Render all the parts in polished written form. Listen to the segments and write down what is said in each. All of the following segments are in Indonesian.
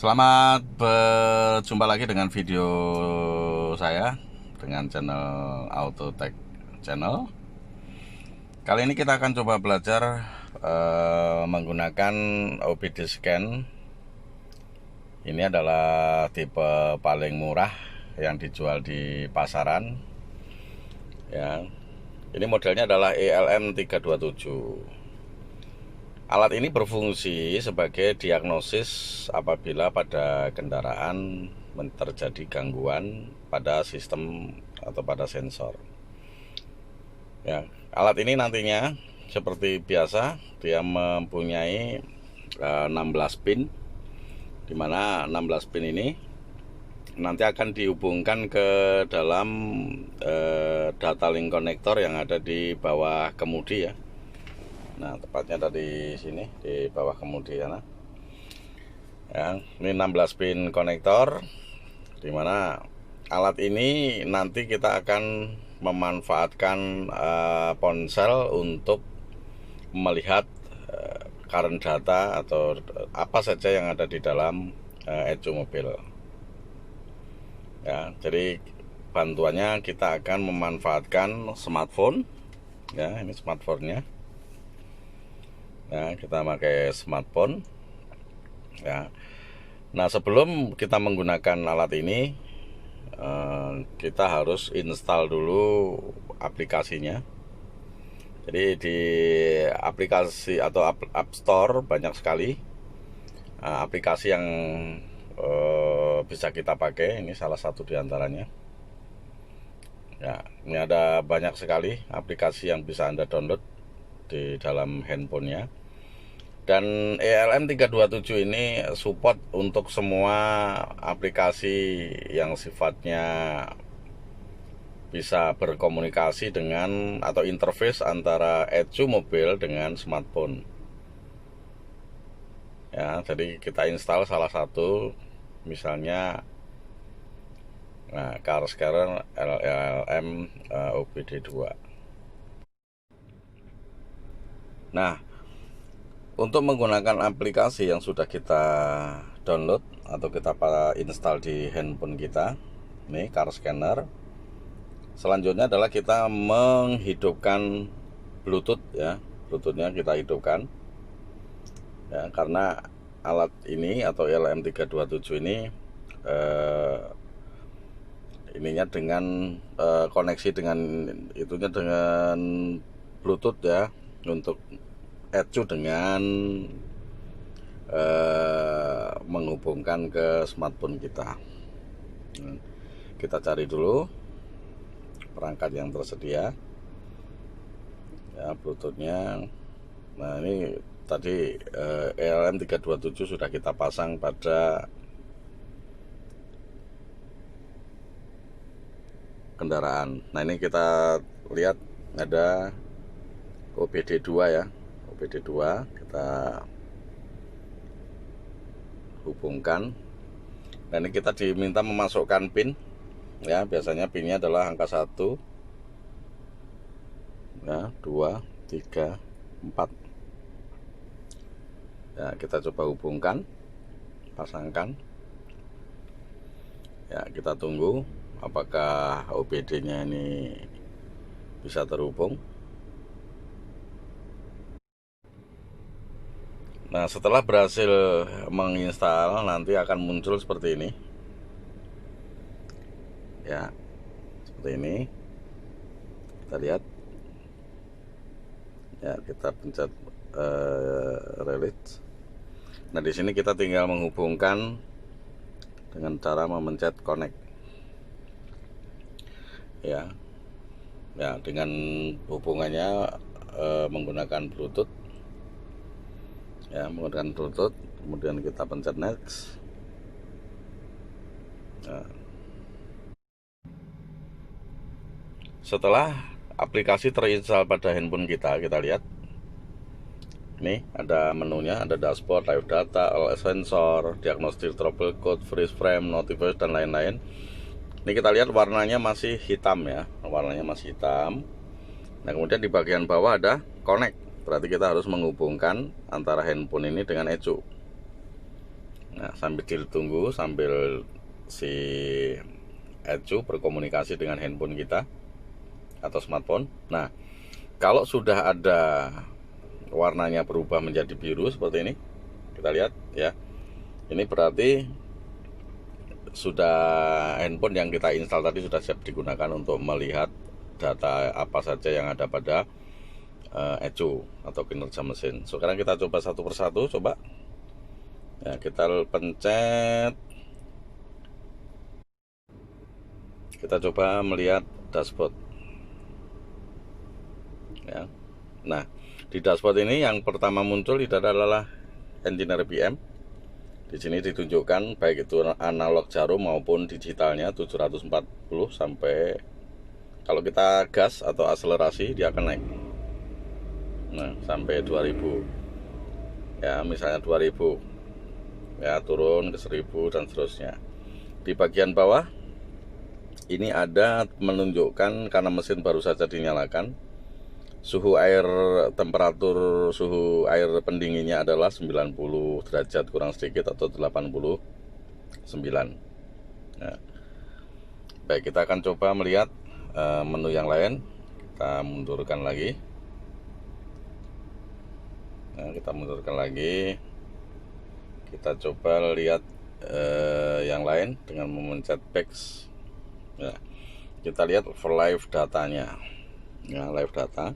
Selamat berjumpa lagi dengan video saya dengan channel Autotech Channel. Kali ini kita akan coba belajar menggunakan OBD scan. Ini adalah tipe paling murah yang dijual di pasaran. Ya, ini modelnya adalah ELM327. Alat ini berfungsi sebagai diagnosis apabila pada kendaraan terjadi gangguan pada sistem atau pada sensor. Ya, alat ini nantinya seperti biasa dia mempunyai 16 pin, di mana 16 pin ini nanti akan dihubungkan ke dalam data link connector yang ada di bawah kemudi ya. Nah, tepatnya ada di sini di bawah kemudi sana. Ya, ini 16 pin konektor, dimana alat ini nanti kita akan memanfaatkan ponsel untuk melihat current data atau apa saja yang ada di dalam ECU mobil. Ya, jadi bantuannya kita akan memanfaatkan smartphone. Ya, ini smartphone-nya. Ya, kita pakai smartphone. Ya. Nah, sebelum kita menggunakan alat ini, kita harus install dulu aplikasinya. Jadi di aplikasi atau App Store banyak sekali aplikasi yang bisa kita pakai. Ini salah satu diantaranya. Ya, ini ada banyak sekali aplikasi yang bisa Anda download di dalam handphonenya. Dan ELM327 ini support untuk semua aplikasi yang sifatnya bisa berkomunikasi dengan atau interface antara ECU mobil dengan smartphone. Ya, jadi kita install salah satu, misalnya car scanner ELM OBD2. Nah, untuk menggunakan aplikasi yang sudah kita download atau kita install di handphone kita, ini car scanner. Selanjutnya adalah kita menghidupkan Bluetooth ya, Bluetoothnya kita hidupkan. Ya, karena alat ini atau ELM327 ini ininya dengan koneksi dengan itunya dengan Bluetooth ya, untuk ECU dengan menghubungkan ke smartphone kita. Kita cari dulu perangkat yang tersedia ya, Bluetoothnya. Nah, ini tadi ELM327 sudah kita pasang pada kendaraan. Nah, ini kita lihat ada OBD2 ya, OBD2 kita hubungkan. Dan ini kita diminta memasukkan pin ya, biasanya pinnya adalah angka 1 ya, 2, 3, 4 ya. Kita coba hubungkan, pasangkan ya. Kita tunggu apakah OBD nya ini bisa terhubung. Nah, setelah berhasil menginstal, nanti akan muncul seperti ini ya, seperti ini. Kita lihat ya, kita pencet release. Nah, di sini kita tinggal menghubungkan dengan cara memencet connect ya. Ya, dengan hubungannya menggunakan Bluetooth ya, menggunakan Bluetooth. Kemudian kita pencet next. Nah, setelah aplikasi terinstall pada handphone kita, kita lihat ini ada menunya, ada dashboard, live data, all sensor, diagnostik, trouble code, freeze frame, notification, dan lain-lain. Ini kita lihat warnanya masih hitam ya, warnanya masih hitam. Nah, kemudian di bagian bawah ada connect, berarti kita harus menghubungkan antara handphone ini dengan ECU. Nah, sambil ditunggu, sambil si ECU berkomunikasi dengan handphone kita atau smartphone. Nah, kalau sudah ada warnanya berubah menjadi biru seperti ini, kita lihat ya, ini berarti sudah handphone yang kita install tadi sudah siap digunakan untuk melihat data apa saja yang ada pada ECU atau kinerja mesin. Sekarang kita coba satu persatu, coba ya, kita pencet, kita coba melihat dashboard ya. Nah, di dashboard ini yang pertama muncul itu adalah engine RPM. Di sini ditunjukkan baik itu analog jarum maupun digitalnya 740 sampai, kalau kita gas atau akselerasi dia akan naik. Nah, sampai 2000. Ya, misalnya 2000. Ya, turun ke 1000 dan seterusnya. Di bagian bawah ini ada menunjukkan, karena mesin baru saja dinyalakan, suhu air, temperatur suhu air pendinginnya adalah 90 derajat kurang sedikit atau 89. Nah, baik, kita akan coba melihat menu yang lain. Kita mundurkan lagi. Nah, kita mundurkan lagi. Kita coba lihat yang lain dengan memencet back. Nah, kita lihat for live datanya. Ya, live data.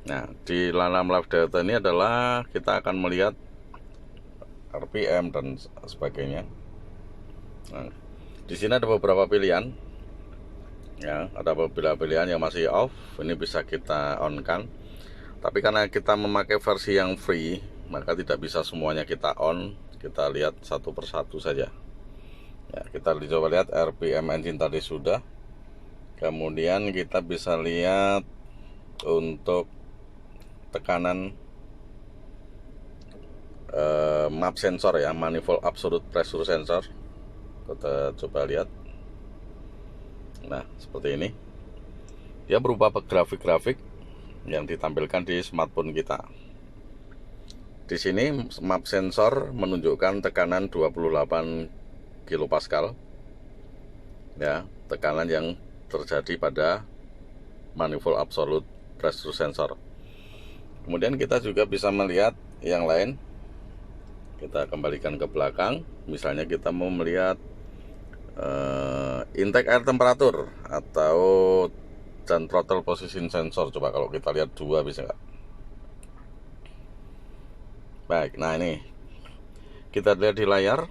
Nah, di dalam live data ini adalah kita akan melihat RPM dan sebagainya. Nah, di sini ada beberapa pilihan. Ya, ada beberapa pilihan yang masih off. Ini bisa kita on kan. Tapi karena kita memakai versi yang free, maka tidak bisa semuanya kita on. Kita lihat satu persatu saja. Ya, kita coba lihat RPM engine tadi sudah. Kemudian kita bisa lihat untuk tekanan map sensor ya, manifold absolute pressure sensor. Kita coba lihat. Nah, seperti ini. Dia berupa grafik-grafik yang ditampilkan di smartphone kita. Di sini map sensor menunjukkan tekanan 28 kilopascal. Ya, tekanan yang terjadi pada manifold absolute pressure sensor. Kemudian kita juga bisa melihat yang lain. Kita kembalikan ke belakang. Misalnya kita mau melihat intake air temperatur atau dan throttle position sensor. Coba kalau kita lihat dua bisa nggak? Baik, nah ini kita lihat di layar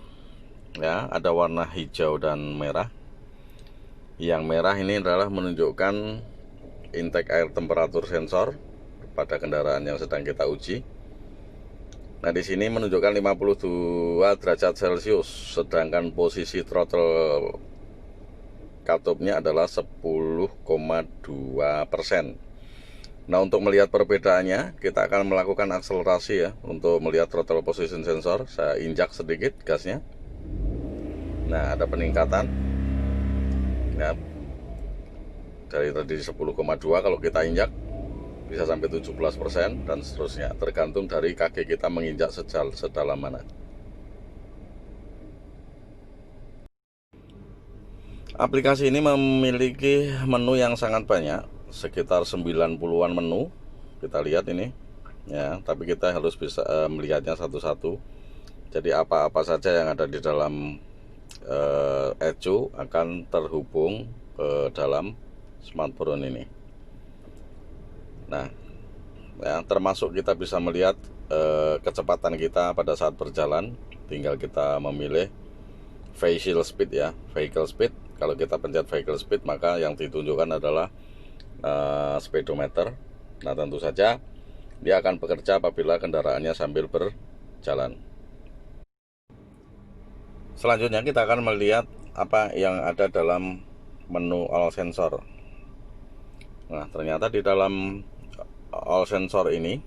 ya, ada warna hijau dan merah. Yang merah ini adalah menunjukkan intake air temperatur sensor pada kendaraan yang sedang kita uji. Nah, di sini menunjukkan 52 derajat Celcius, sedangkan posisi throttle katupnya adalah 10,2%. Nah, untuk melihat perbedaannya, kita akan melakukan akselerasi ya, untuk melihat throttle position sensor. Saya injak sedikit gasnya. Nah, ada peningkatan. Nah, dari tadi 10,2, kalau kita injak bisa sampai 17% dan seterusnya, tergantung dari kaki kita menginjak sedalam mana. Aplikasi ini memiliki menu yang sangat banyak, sekitar 90-an menu. Kita lihat ini ya, tapi kita harus bisa melihatnya satu-satu. Jadi apa-apa saja yang ada di dalam ECU akan terhubung ke dalam smartphone ini. Nah ya, termasuk kita bisa melihat kecepatan kita pada saat berjalan. Tinggal kita memilih vehicle speed ya, vehicle speed. Kalau kita pencet vehicle speed, maka yang ditunjukkan adalah speedometer. Nah, tentu saja dia akan bekerja apabila kendaraannya sambil berjalan. Selanjutnya kita akan melihat apa yang ada dalam menu all sensor. Nah, ternyata di dalam all sensor ini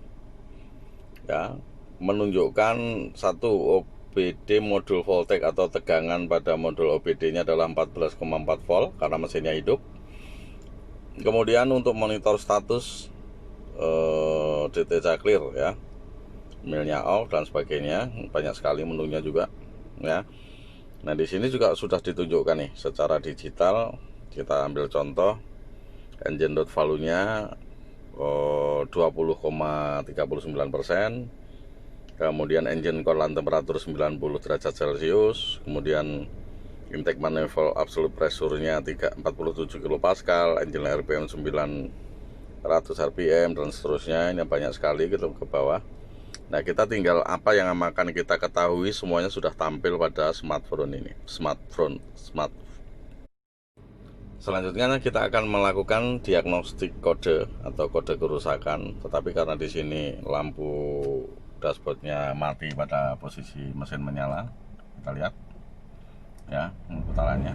ya, menunjukkan satu OBD modul voltage atau tegangan pada modul OBD nya adalah 14,4 volt karena mesinnya hidup. Kemudian untuk monitor status DTC clear ya, milnya off dan sebagainya. Banyak sekali menunya juga ya. Nah, di sini juga sudah ditunjukkan nih secara digital. Kita ambil contoh engine dot value-nya 20,39%. Kemudian engine core land temperatur 90 derajat Celcius, kemudian intake manifold absolute pressure-nya 47 kPa, engine RPM 900 rpm dan seterusnya. Ini banyak sekali gitu ke bawah. Nah, kita tinggal apa yang akan kita ketahui semuanya sudah tampil pada smartphone ini. Selanjutnya kita akan melakukan diagnostik kode atau kode kerusakan. Tetapi karena di sini lampu dashboardnya mati pada posisi mesin menyala, kita lihat ya putarannya.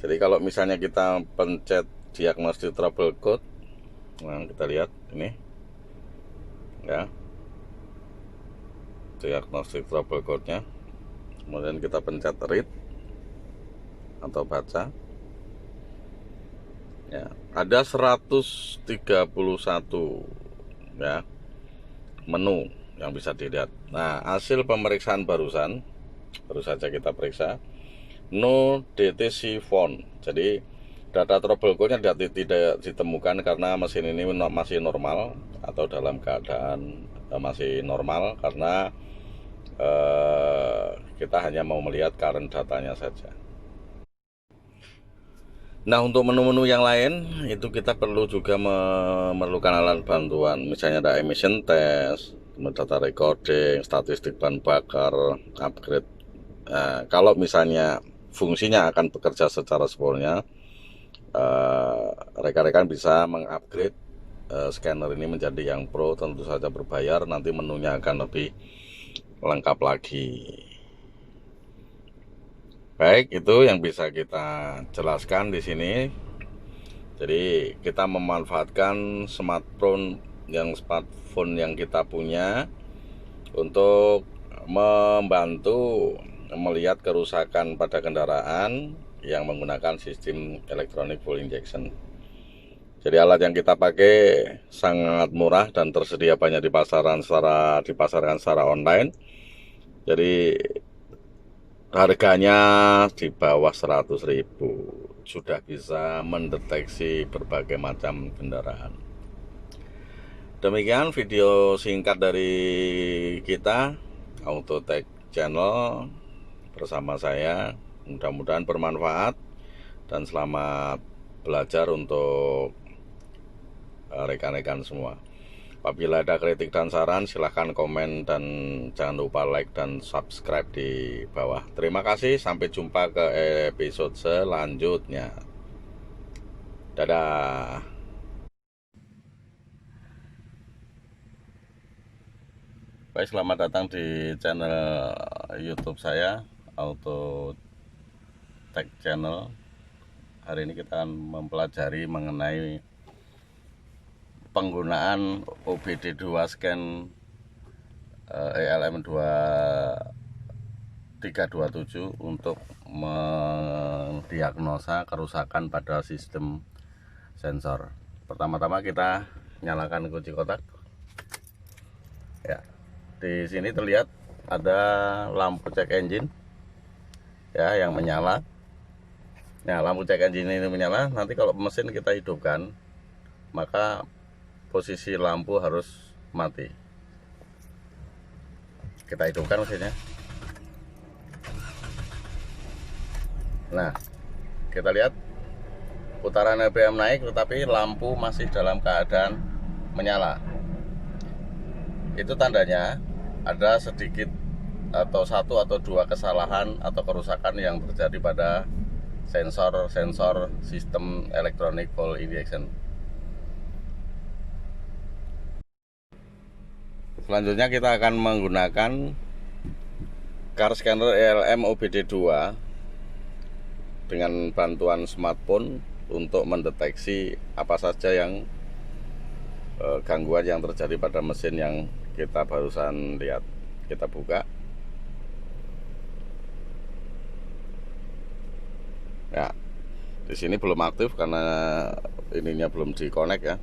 Jadi kalau misalnya kita pencet diagnostik trouble code, nah kita lihat ini ya, diagnostik trouble code-nya. Kemudian kita pencet read atau baca ya, ada 131 ya menu yang bisa dilihat. Nah, hasil pemeriksaan baru saja kita periksa, no DTC phone. Jadi data trouble code-nya tidak ditemukan karena mesin ini masih normal atau dalam keadaan masih normal, karena kita hanya mau melihat current datanya saja. Nah, untuk menu-menu yang lain itu kita perlu juga memerlukan alat bantuan. Misalnya ada emission test, data recording, statistik bahan bakar, upgrade. Nah, kalau misalnya fungsinya akan bekerja secara sepenuhnya, rekan-rekan bisa mengupgrade scanner ini menjadi yang pro, tentu saja berbayar. Nanti menunya akan lebih lengkap lagi. Baik, itu yang bisa kita jelaskan di sini. Jadi kita memanfaatkan smartphone yang kita punya untuk membantu melihat kerusakan pada kendaraan yang menggunakan sistem electronic fuel injection. Jadi alat yang kita pakai sangat murah dan tersedia banyak dipasarkan secara online. Jadi harganya di bawah 100.000 sudah bisa mendeteksi berbagai macam kendaraan. Demikian video singkat dari kita, Autotech Channel, bersama saya. Mudah-mudahan bermanfaat dan selamat belajar untuk rekan-rekan semua. Apabila ada kritik dan saran, silahkan komen dan jangan lupa like dan subscribe di bawah. Terima kasih, sampai jumpa ke episode selanjutnya. Dadah. Baik, selamat datang di channel YouTube saya, Autotech Channel. Hari ini kita akan mempelajari mengenai penggunaan OBD2 scan ELM 2327 untuk mendiagnosa kerusakan pada sistem sensor. Pertama-tama kita nyalakan kunci kotak. Ya, di sini terlihat ada lampu cek engine ya yang menyala. Nah, lampu cek engine ini menyala. Nanti kalau mesin kita hidupkan, maka posisi lampu harus mati. Kita hidupkan mesinnya. Nah, kita lihat putaran RPM naik, tetapi lampu masih dalam keadaan menyala. Itu tandanya ada sedikit atau satu atau dua kesalahan atau kerusakan yang terjadi pada sensor sistem electronic fuel injection. Selanjutnya kita akan menggunakan car scanner ELM OBD2 dengan bantuan smartphone untuk mendeteksi apa saja yang gangguan yang terjadi pada mesin yang kita barusan lihat. Kita buka. Ya, di sini belum aktif karena ininya belum di connect ya.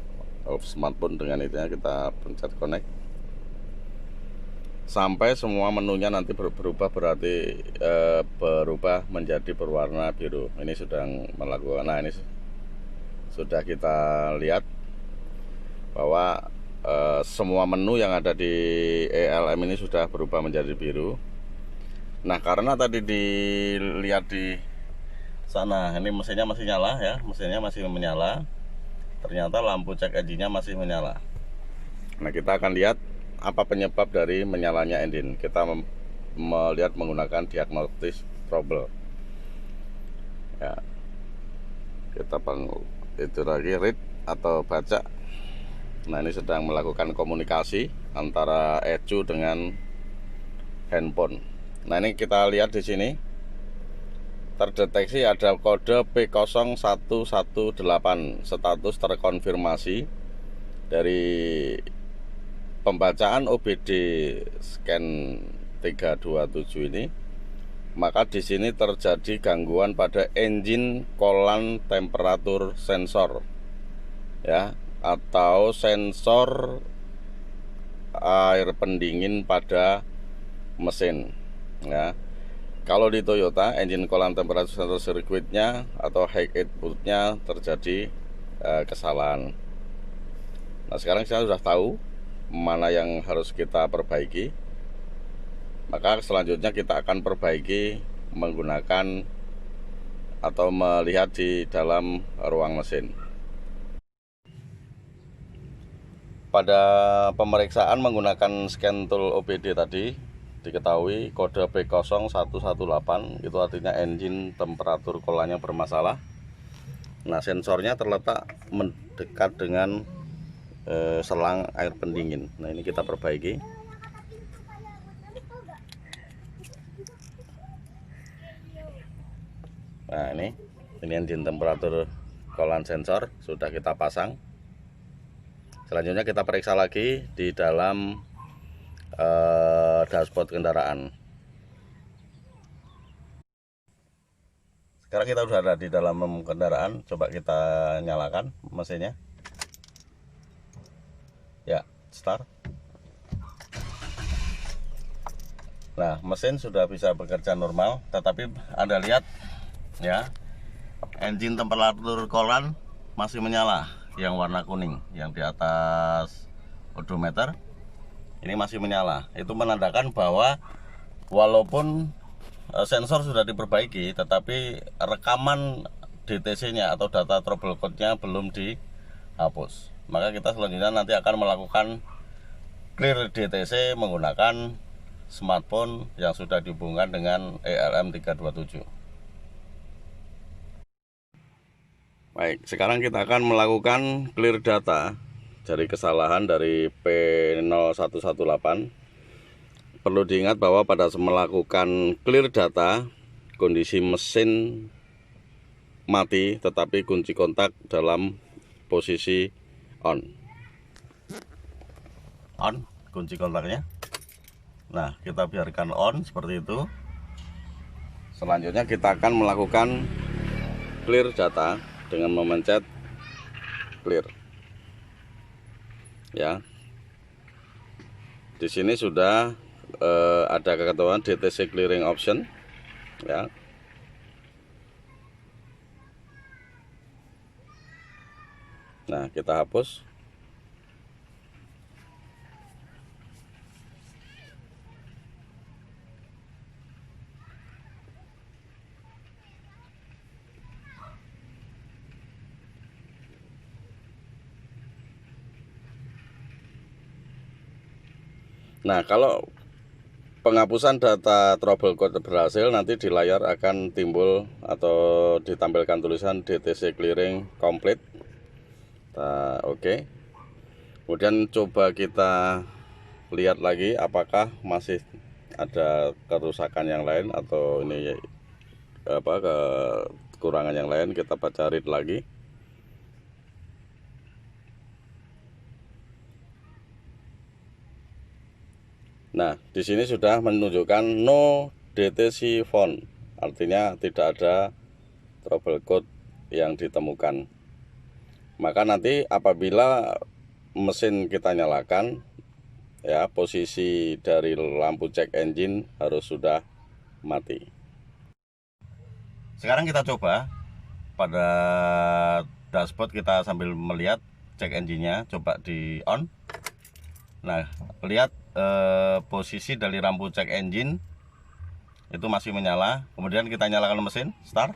Smartphone dengan itunya kita pencet connect. sampai semua menunya nanti berubah, berarti berubah menjadi berwarna biru. Ini sedang melakukan. Nah, ini sudah kita lihat bahwa semua menu yang ada di ELM ini sudah berubah menjadi biru. Nah, karena tadi dilihat di sana, ini mesinnya masih nyala ya, mesinnya masih menyala. Ternyata lampu cek engine-nya masih menyala. Nah, kita akan lihat apa penyebab dari menyalanya engine. Kita melihat menggunakan diagnostis trouble. Ya, kita itu lagi read atau baca. Nah, ini sedang melakukan komunikasi antara ECU dengan handphone. Nah, ini kita lihat di sini terdeteksi ada kode P0118, status terkonfirmasi dari pembacaan OBD scan 327 ini. Maka di sini terjadi gangguan pada engine kolan temperatur sensor, ya, atau sensor air pendingin pada mesin, ya. Kalau di Toyota, engine kolan temperatur sensor sirkuitnya atau high outputnya terjadi kesalahan. Nah, sekarang saya sudah tahu mana yang harus kita perbaiki. Maka selanjutnya kita akan perbaiki menggunakan atau melihat di dalam ruang mesin. Pada pemeriksaan menggunakan scan tool OBD tadi, diketahui kode P0118 itu artinya engine temperatur kolannya bermasalah. Nah, sensornya terletak mendekat dengan selang air pendingin. Nah, ini kita perbaiki. Nah, ini engine temperatur kolan sensor sudah kita pasang. Selanjutnya kita periksa lagi di dalam dashboard kendaraan. Sekarang kita sudah ada di dalam kendaraan. Coba kita nyalakan mesinnya. Ya, start. Nah, mesin sudah bisa bekerja normal, tetapi Anda lihat ya, engine temperatur kolan masih menyala, yang warna kuning, yang di atas odometer ini masih menyala. Itu menandakan bahwa walaupun sensor sudah diperbaiki, tetapi rekaman DTC-nya atau data trouble code-nya belum dihapus. Maka kita selanjutnya nanti akan melakukan clear DTC menggunakan smartphone yang sudah dihubungkan dengan ELM 327. Baik, sekarang kita akan melakukan clear data dari kesalahan dari P0118. Perlu diingat bahwa pada melakukan clear data, kondisi mesin mati tetapi kunci kontak dalam posisi on. On, kunci kontaknya. Nah, kita biarkan on seperti itu. Selanjutnya kita akan melakukan clear data dengan memencet clear. Ya. Di sini sudah ada ketentuan DTC clearing option, ya. Nah, kita hapus. Nah, kalau penghapusan data trouble code berhasil, nanti di layar akan timbul atau ditampilkan tulisan DTC clearing complete. Nah, oke. Kemudian coba kita lihat lagi apakah masih ada kerusakan yang lain atau ini apa kekurangan yang lain. Kita baca read lagi. Nah, di sini sudah menunjukkan no DTC found, artinya tidak ada trouble code yang ditemukan. Maka nanti apabila mesin kita nyalakan, ya, posisi dari lampu cek engine harus sudah mati. Sekarang kita coba pada dashboard, kita sambil melihat cek engine-nya, coba di on. Nah, lihat posisi dari lampu cek engine itu masih menyala. Kemudian kita nyalakan mesin, start.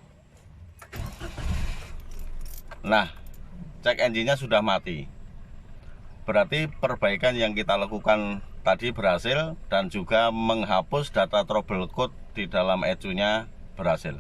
Nah, cek engine-nya sudah mati. Berarti perbaikan yang kita lakukan tadi berhasil, dan juga menghapus data trouble code di dalam ECU-nya berhasil.